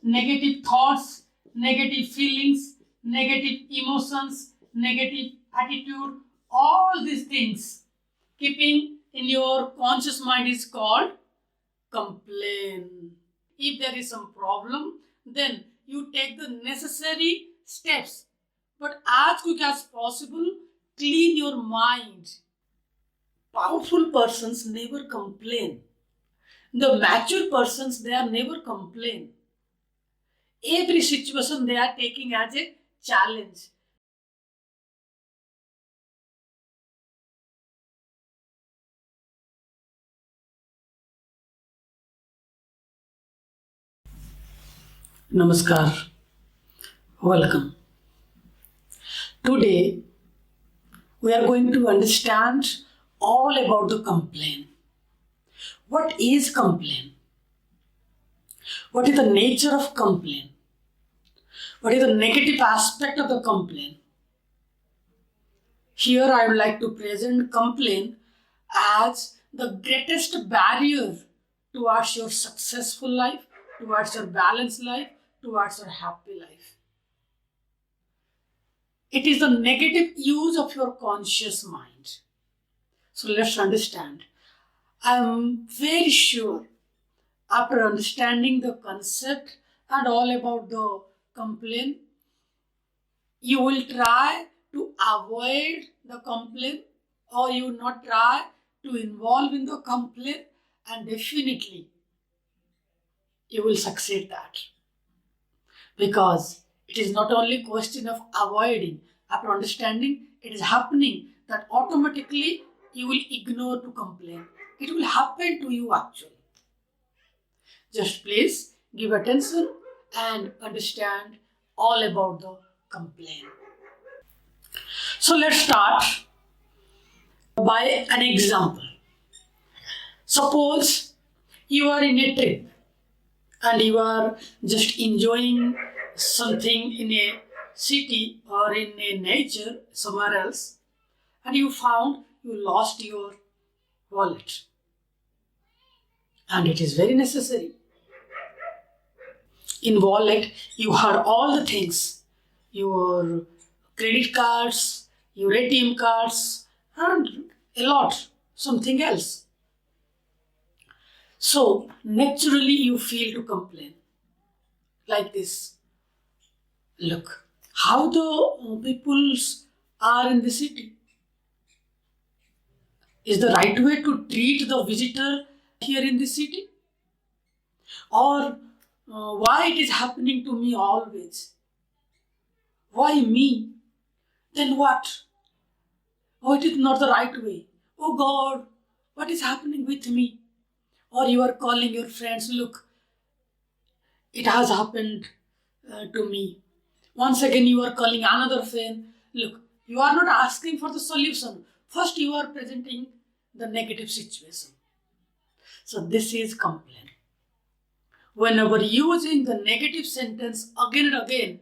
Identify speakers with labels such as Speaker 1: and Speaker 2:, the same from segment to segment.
Speaker 1: negative thoughts, negative feelings, negative emotions, negative attitude, all these things keeping in your conscious mind is called complaint. If there is some problem, then you take the necessary steps. But as quick as possible, clean your mind. Powerful persons never complain. The mature persons, they are never complain. Every situation they are taking as a challenge. Namaskar. Welcome. Today we are going to understand all about the complaint. What is complaint? What is the nature of complaint? What is the negative aspect of the complaint? Here I would like to present complaint as the greatest barrier towards your successful life, towards your balanced life, towards your happy life. It is the negative use of your conscious mind. So let's understand. I am very sure after understanding the concept and all about the complaint, you will try to avoid the complaint or you will not try to involve in the complaint, and definitely you will succeed that. Because it is not only question of avoiding. After understanding it is happening, that automatically you will ignore to complain. It will happen to you actually. Just please give attention and understand all about the complaint. So let's start by an example. Suppose you are in a trip and you are just enjoying something in a city or in a nature somewhere else, and you found you lost your wallet, and it is very necessary. In wallet you have all the things, your credit cards, your ATM cards, and a lot something else. So naturally you feel to complain like this. Look how the peoples are in the city. Is the right way to treat the visitor here in the city? Or why it is happening to me always? Why me? Then what? Oh, it is not the right way. Oh God, what is happening with me? Or you are calling your friends, look, it has happened to me. Once again, you are calling another friend, look, you are not asking for the solution. First, you are presenting the negative situation. So, this is complaint. Whenever using the negative sentence again and again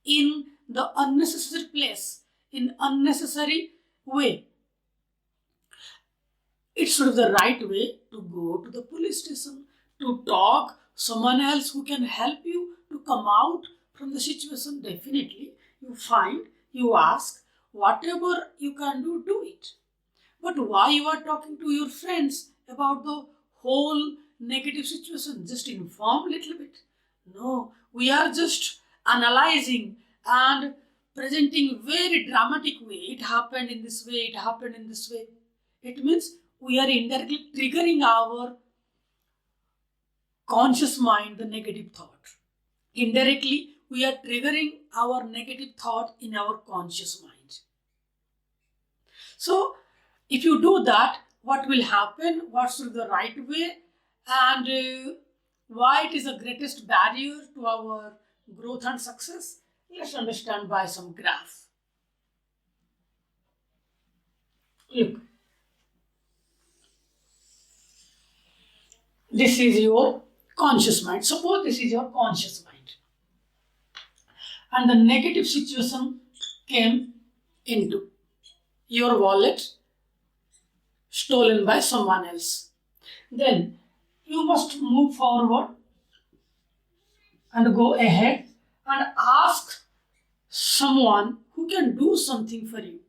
Speaker 1: in the unnecessary place, in unnecessary way, it's sort of the right way to go to the police station, to talk someone else who can help you to come out from the situation. Definitely you find, you ask, whatever you can do, do it. But why you are talking to your friends about the whole negative situation? Just inform a little bit. No, we are just analyzing and presenting very dramatic way. It happened in this way, it happened in this way. It means we are indirectly triggering our conscious mind the negative thought. Indirectly, we are triggering our negative thought in our conscious mind. So, if you do that, what will happen? What's the right way? And why it is the greatest barrier to our growth and success? Let's understand by some graph. Look, this is your conscious mind. Suppose this is your conscious mind. And the negative situation came into your wallet stolen by someone else. Then you must move forward and go ahead and ask someone who can do something for you,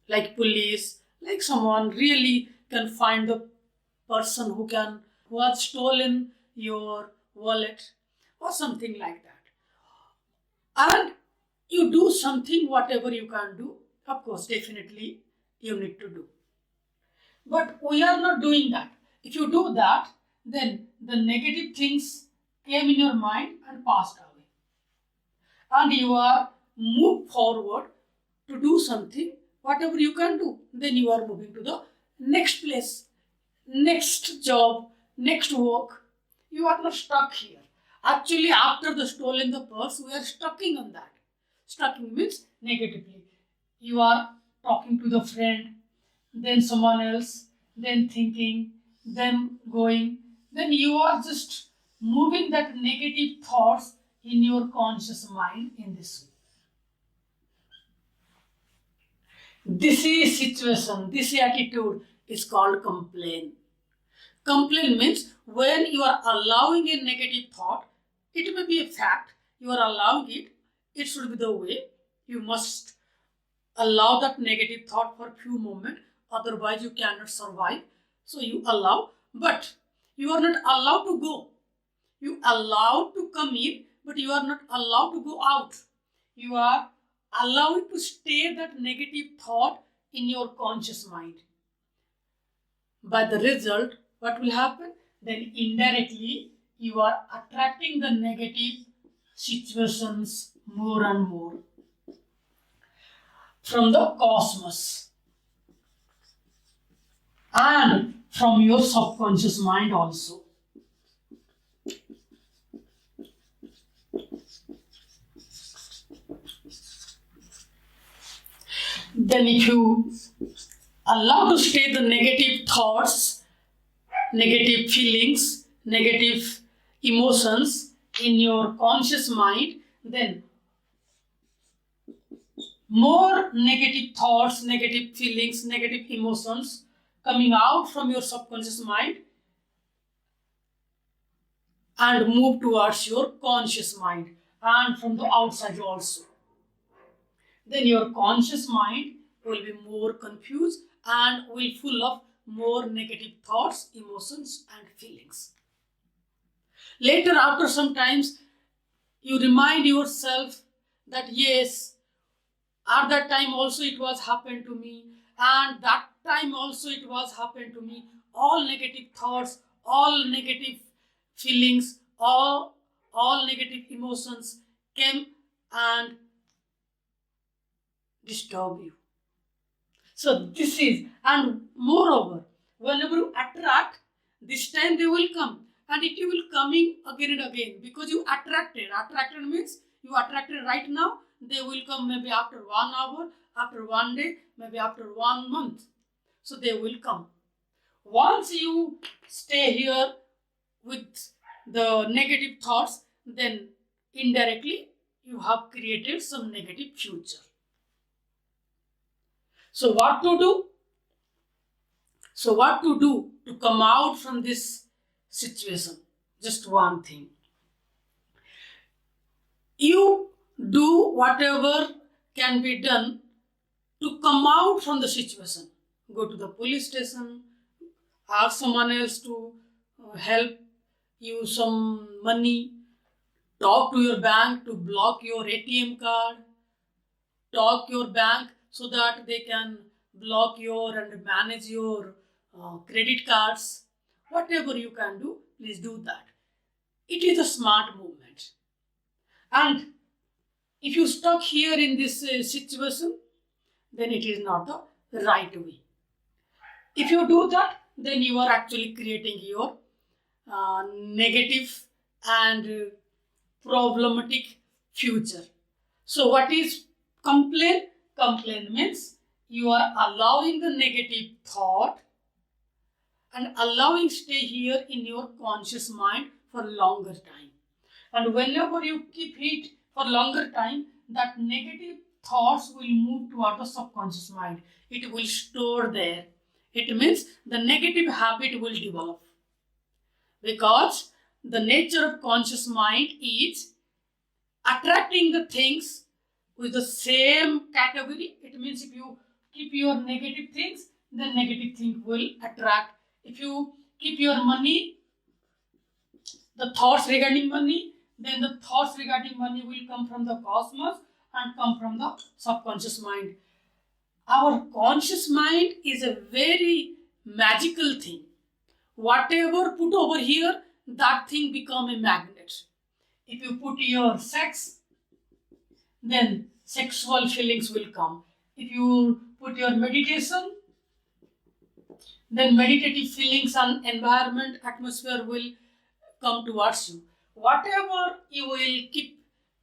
Speaker 1: like police, like someone really can find the person who has stolen your wallet or something like that. And you do something, whatever you can do, of course, definitely you need to do. But we are not doing that. If you do that, then the negative things came in your mind and passed away. And you are moved forward to do something, whatever you can do. Then you are moving to the next place, next job, next work. You are not stuck here. Actually, after the stolen the purse, we are stucking on that. Stucking means negatively. You are talking to the friend, then someone else, then thinking, then going. Then you are just moving that negative thoughts in your conscious mind in this way. This is situation, this attitude is called complaint. Complaint means when you are allowing a negative thought, it may be a fact, you are allowing it, it should be the way. You must allow that negative thought for a few moments, otherwise you cannot survive. So you allow, but you are not allowed to go. You allowed to come in, but you are not allowed to go out. You are allowed to stay that negative thought in your conscious mind. By the result, what will happen? Then indirectly, you are attracting the negative situations more and more from the cosmos and from your subconscious mind also. Then if you allow to stay the negative thoughts, negative feelings, negative emotions in your conscious mind, then more negative thoughts, negative feelings, negative emotions coming out from your subconscious mind and move towards your conscious mind and from the outside also. Then your conscious mind will be more confused and will full of more negative thoughts, emotions and feelings. Later, after some times, you remind yourself that yes, at that time also it was happened to me, and that time also it was happened to me. All negative thoughts, all negative feelings, all negative emotions came and disturb you. So this is, and moreover, whenever you attract, this time they will come and it will coming again and again because you attracted. Attracted means you attracted right now, they will come maybe after 1 hour, after 1 day, maybe after 1 month. So they will come. Once you stay here with the negative thoughts, then indirectly you have created some negative future. So what to do? So what to do to come out from this situation? Just one thing. You do whatever can be done to come out from the situation. Go to the police station, ask someone else to help you some money, talk to your bank to block your ATM card, talk your bank so that they can block your and manage your credit cards. Whatever you can do, please do that. It is a smart movement. And if you stuck here in this situation, then it is not the right way. If you do that, then you are actually creating your negative and problematic future. So what is complaint? Complaint means you are allowing the negative thought and allowing stay here in your conscious mind for longer time. And whenever you keep it for longer time, that negative thoughts will move toward the subconscious mind. It will store there. It means the negative habit will develop. Because the nature of conscious mind is attracting the things with the same category. It means if you keep your negative things, then negative thing will attract. If you keep your money, the thoughts regarding money, then the thoughts regarding money will come from the cosmos and come from the subconscious mind. Our conscious mind is a very magical thing. Whatever put over here, that thing become a magnet. If you put your sex, then sexual feelings will come. If you put your meditation, then meditative feelings and environment, atmosphere will come towards you. Whatever you will keep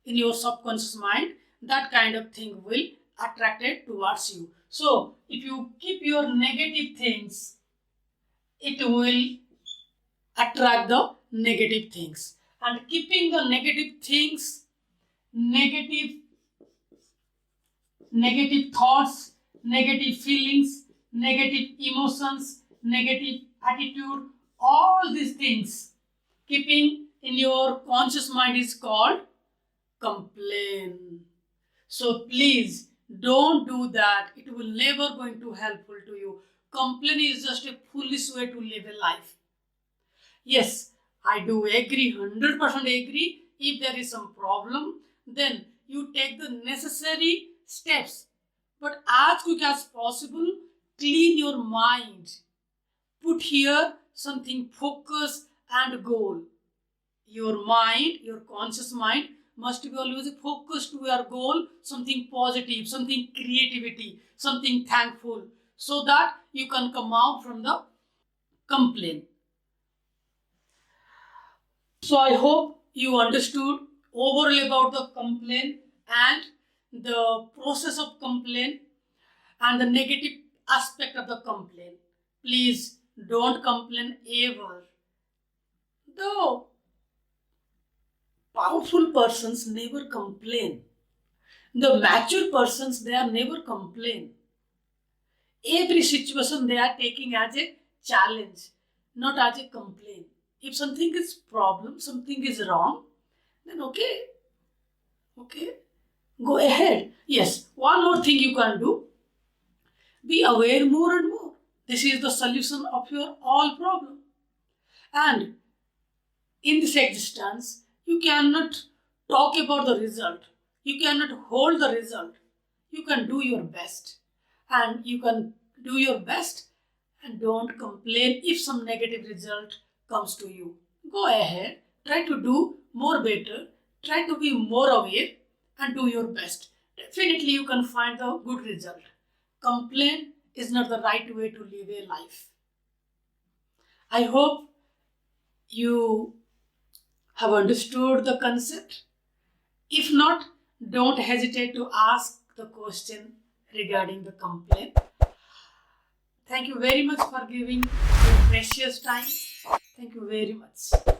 Speaker 1: in your subconscious mind, that kind of thing will attract it towards you. So, if you keep your negative things, it will attract the negative things. And keeping the negative things, negative thoughts, negative feelings, negative emotions, negative attitude, all these things keeping in your conscious mind is called complaint. So please don't do that. It will never going to helpful to you. Complaint is just a foolish way to live a life. Yes, I do agree, 100% agree. If there is some problem, then you take the necessary steps. But as quick as possible, clean your mind. Put here something focus and goal. Your mind, your conscious mind must be always focused to your goal, something positive, something creativity, something thankful, so that you can come out from the complaint. So I hope you understood overall about the complaint and the process of complaint and the negative aspect of the complaint. Please don't complain ever. Though powerful persons never complain. The mature persons, they are never complain. Every situation they are taking as a challenge, not as a complaint. If something is problem, something is wrong, then okay, go ahead. Yes, one more thing you can do. Be aware more and more. This is the solution of your all problem. And in this existence, you cannot talk about the result. You cannot hold the result. You can do your best. And you can do your best and don't complain if some negative result comes to you. Go ahead. Try to do more better. Try to be more aware and do your best. Definitely you can find the good result. Complaint is not the right way to live a life. I hope you have understood the concept. If not, don't hesitate to ask the question regarding the complaint. Thank you very much for giving your precious time. Thank you very much.